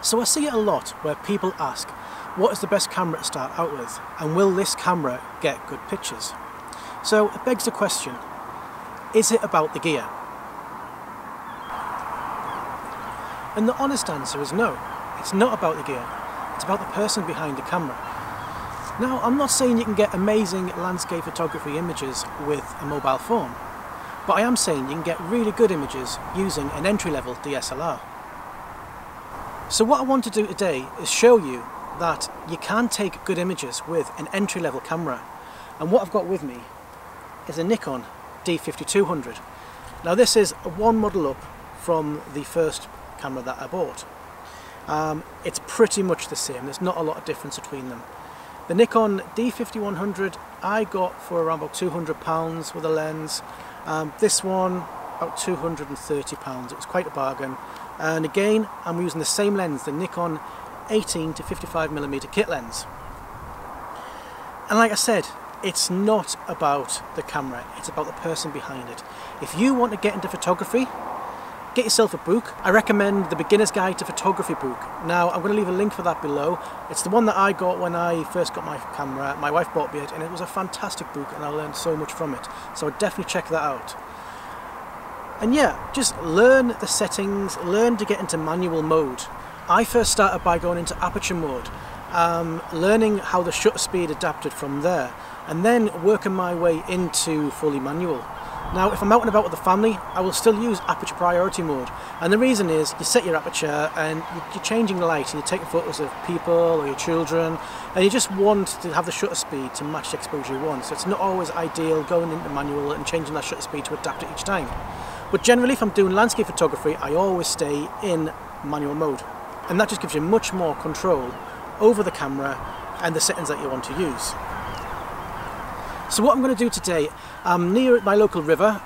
So I see it a lot where people ask, what is the best camera to start out with, and will this camera get good pictures? So it begs the question, is it about the gear? And the honest answer is no, it's not about the gear, it's about the person behind the camera. Now, I'm not saying you can get amazing landscape photography images with a mobile phone, but I am saying you can get really good images using an entry-level DSLR. So what I want to do today is show you that you can take good images with an entry-level camera. And what I've got with me is a Nikon D5200. Now this is one model up from the first camera that I bought. It's pretty much the same, there's not a lot of difference between them. The Nikon D5100 I got for around about £200 with a lens. This one about £230, it was quite a bargain. And again, I'm using the same lens, the Nikon 18 to 55mm kit lens. And like I said, it's not about the camera, it's about the person behind it. If you want to get into photography, get yourself a book. I recommend the Beginner's Guide to Photography book. Now, I'm going to leave a link for that below. It's the one that I got when I first got my camera. My wife bought me it, and it was a fantastic book, and I learned so much from it. So I'd definitely check that out. And yeah, just learn the settings, learn to get into manual mode. I first started by going into aperture mode, learning how the shutter speed adapted from there, and then working my way into fully manual. Now, if I'm out and about with the family, I will still use aperture priority mode. And the reason is, you set your aperture and you're changing the light and you're taking photos of people or your children, and you just want to have the shutter speed to match the exposure you want. So it's not always ideal going into manual and changing that shutter speed to adapt it each time. But generally, if I'm doing landscape photography, I always stay in manual mode. And that just gives you much more control over the camera and the settings that you want to use. So what I'm going to do today, I'm near my local river.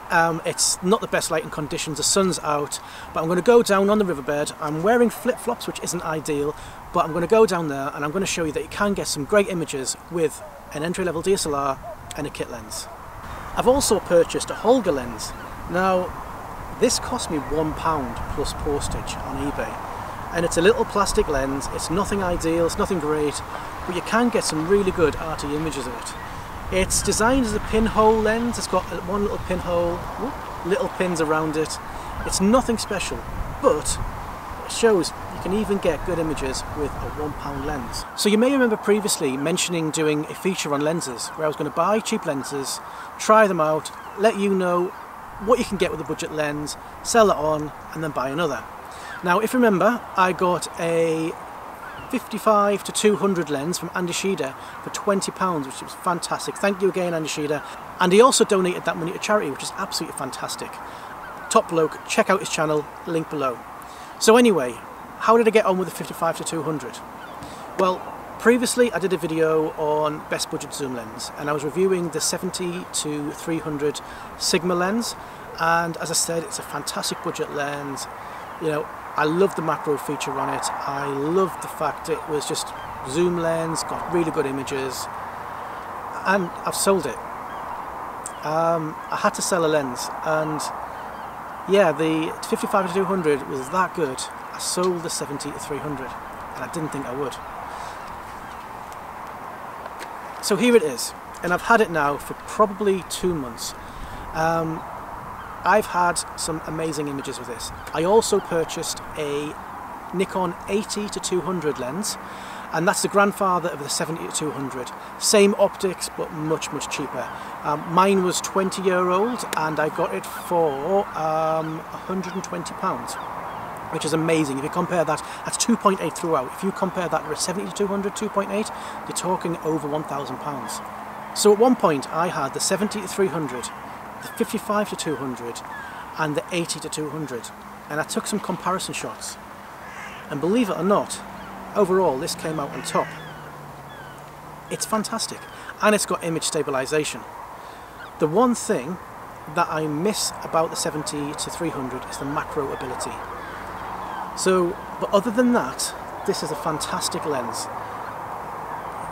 It's not the best lighting conditions, the sun's out, but I'm going to go down on the riverbed. I'm wearing flip-flops, which isn't ideal, but I'm going to go down there and I'm going to show you that you can get some great images with an entry-level DSLR and a kit lens. I've also purchased a Holga lens. Now, this cost me £1 plus postage on eBay. And it's a little plastic lens, it's nothing ideal, it's nothing great, but you can get some really good arty images of it. It's designed as a pinhole lens, it's got one little pinhole, little pins around it. It's nothing special, but it shows you can even get good images with a £1 lens. So you may remember previously mentioning doing a feature on lenses, where I was going to buy cheap lenses, try them out, let you know what you can get with a budget lens, sell it on, and then buy another. Now, if you remember, I got a 55 to 200 lens from Andy Sheeder for £20, which was fantastic. Thank you again, Andy Sheeder. And he also donated that money to charity, which is absolutely fantastic. Top bloke, check out his channel, link below. So anyway, how did I get on with the 55 to 200? Well, previously I did a video on best budget zoom lens, and I was reviewing the 70 to 300 Sigma lens, and as I said, it's a fantastic budget lens. You know, I love the macro feature on it. I love the fact it was just zoom lens, got really good images, and I've sold it. I had to sell a lens, and yeah, the 55 to 200 was that good. I sold the 70 to 300, and I didn't think I would. So here it is, and I've had it now for probably 2 months. I've had some amazing images with this. I also purchased a Nikon 80 to 200 lens, and that's the grandfather of the 70 to 200. Same optics, but much cheaper. Mine was 20-year-old, and I got it for £120, which is amazing. If you compare that, that's 2.8 throughout. If you compare that with a 70 to 200, 2.8, you're talking over £1,000. So at one point, I had the 70 to 300, the 55 to 200 and the 80 to 200, and I took some comparison shots, and believe it or not, overall this came out on top. It's fantastic, and it's got image stabilization. The one thing that I miss about the 70 to 300 is the macro ability. So, but other than that, this is a fantastic lens.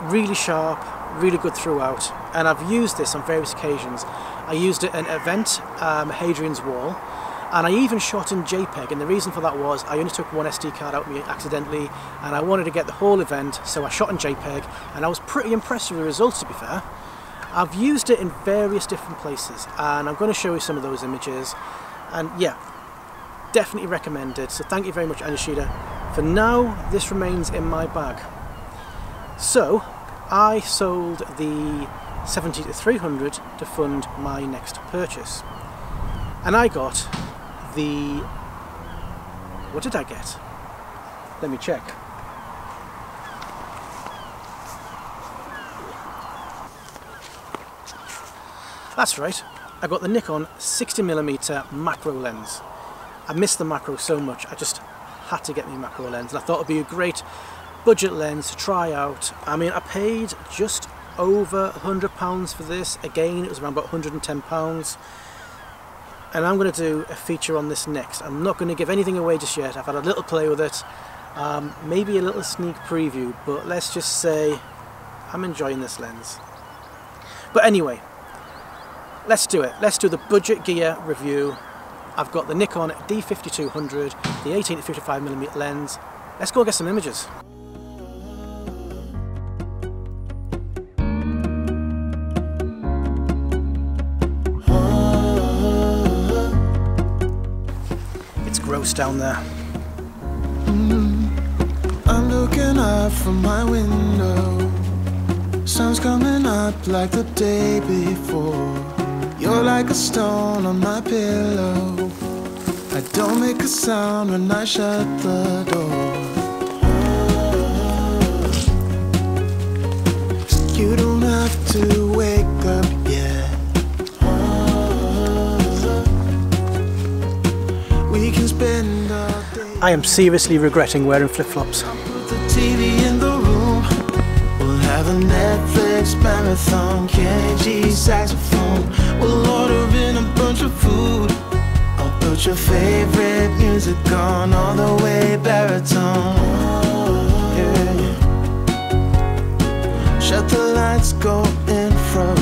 Really sharp, really good throughout, and I've used this on various occasions. I used it at an event, Hadrian's Wall, and I even shot in JPEG, and the reason for that was I only took one SD card out of me accidentally and I wanted to get the whole event, so I shot in JPEG and I was pretty impressed with the results, to be fair. I've used it in various different places and I'm going to show you some of those images, and yeah, definitely recommend it. So thank you very much, Anishita. For now, this remains in my bag. So I sold the 70-300 to fund my next purchase, and I got the, what did I get? Let me check. That's right, I got the Nikon 60mm macro lens. I missed the macro so much, I just had to get me a macro lens, and I thought it'd be a great budget lens to try out. I mean, I paid just over £100 for this. Again, it was around about £110, and I'm going to do a feature on this next. I'm not going to give anything away just yet. I've had a little play with it, maybe a little sneak preview, but let's just say I'm enjoying this lens. But anyway, let's do it. Let's do the budget gear review. I've got the Nikon D5200, the 18-55mm lens. Let's go get some images. It's gross down there. I'm looking up from my window. Sun's coming up like the day before. You're like a stone on my pillow. I don't make a sound when I shut the door. You don't have to wake up yet. We can spend all day. I am seriously regretting wearing flip-flops. I'll put the TV in the room. We'll have a Netflix marathon, Kenny G saxophone. We'll order in a bunch of food. I'll put your favorite music on, all the way baritone. Yeah. Shut the lights, go infrared.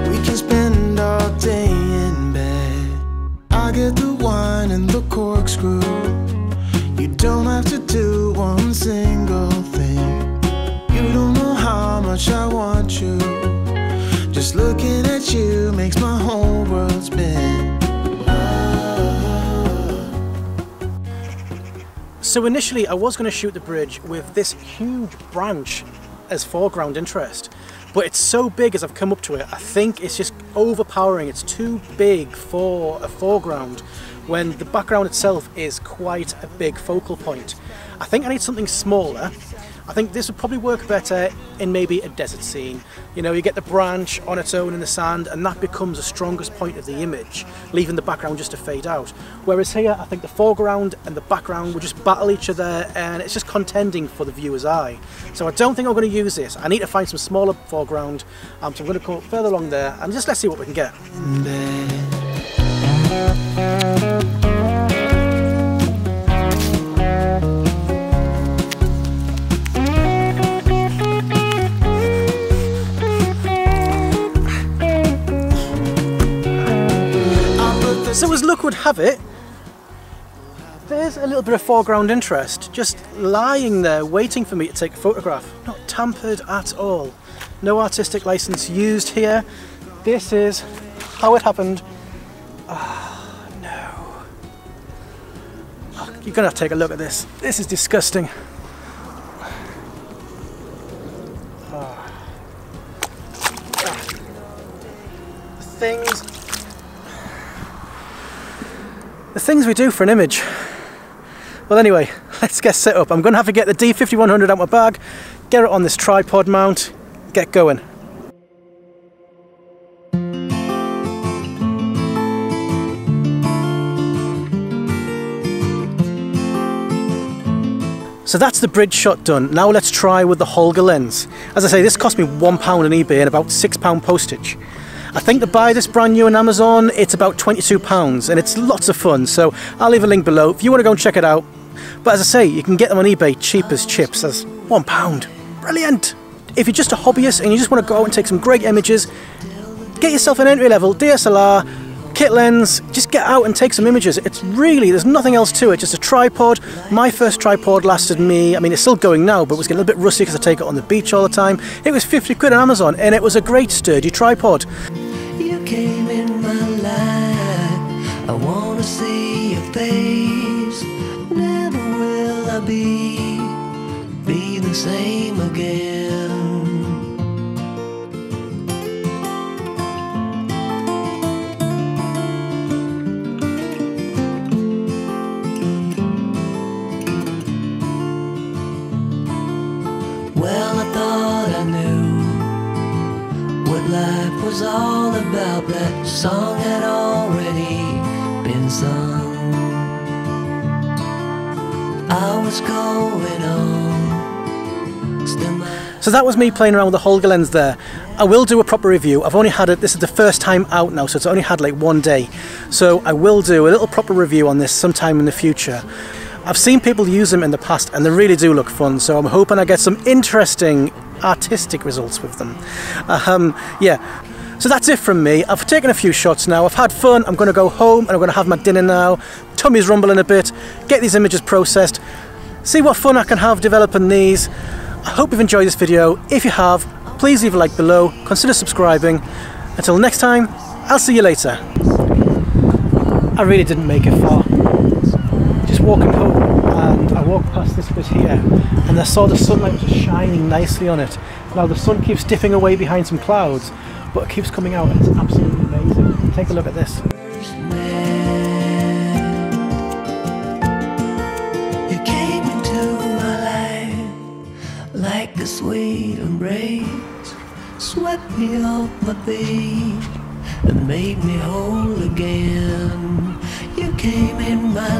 We can spend all day in bed. I'll get the wine and the corkscrew. You don't have to do one single thing. You don't know how much I want you. Just looking at you makes my whole world spin. So initially I was going to shoot the bridge with this huge branch as foreground interest, but it's so big as I've come up to it, I think it's just overpowering. It's too big for a foreground when the background itself is quite a big focal point. I think I need something smaller. I think this would probably work better in maybe a desert scene. You know, you get the branch on its own in the sand and that becomes the strongest point of the image, leaving the background just to fade out. Whereas here, I think the foreground and the background will just battle each other and it's just contending for the viewer's eye. So I don't think I'm going to use this. I need to find some smaller foreground. So I'm going to go further along there and just let's see what we can get. So as luck would have it, there's a little bit of foreground interest just lying there waiting for me to take a photograph. Not tampered at all. No artistic license used here. This is how it happened. Oh, no. Oh, you're gonna have to take a look at this. This is disgusting. Oh. The things we do for an image. Well anyway, let's get set up. I'm going to have to get the D5100 out my bag, get it on this tripod mount, get going. So that's the bridge shot done. Now let's try with the Holga lens. As I say, this cost me £1 on eBay and about £6 postage. I think to buy this brand new on Amazon, it's about £22 and it's lots of fun. So I'll leave a link below if you want to go and check it out. But as I say, you can get them on eBay cheap as chips. That's £1. Brilliant! If you're just a hobbyist and you just want to go out and take some great images, get yourself an entry-level DSLR, kit lens, just get out and take some images. It's really, there's nothing else to it, just a tripod. My first tripod lasted me, I mean it's still going now, but it was getting a little bit rusty because I take it on the beach all the time. It was 50 quid on Amazon and it was a great sturdy tripod. You came in my life, I wanna see your face. Never will I be the same again. Well, I thought I knew what life was all about. That song had already been sung. I was going on, still my... So that was me playing around with the Holga lens there. I will do a proper review. I've only had it, this is the first time out now, so it's only had like one day. So I will do a little proper review on this sometime in the future. I've seen people use them in the past and they really do look fun, so I'm hoping I get some interesting artistic results with them. Yeah, so that's it from me. I've taken a few shots now, I've had fun, I'm going to go home and I'm going to have my dinner now. Tummy's rumbling a bit, get these images processed, see what fun I can have developing these. I hope you've enjoyed this video. If you have, please leave a like below, consider subscribing. Until next time, I'll see you later. I really didn't make it far. Just walking home and I walked past this bit here and I saw the sunlight was just shining nicely on it. Now the sun keeps dipping away behind some clouds, but it keeps coming out and it's absolutely amazing. Take a look at this. You came into my life like a sweet embrace, swept me off my feet and made me whole again. You came in my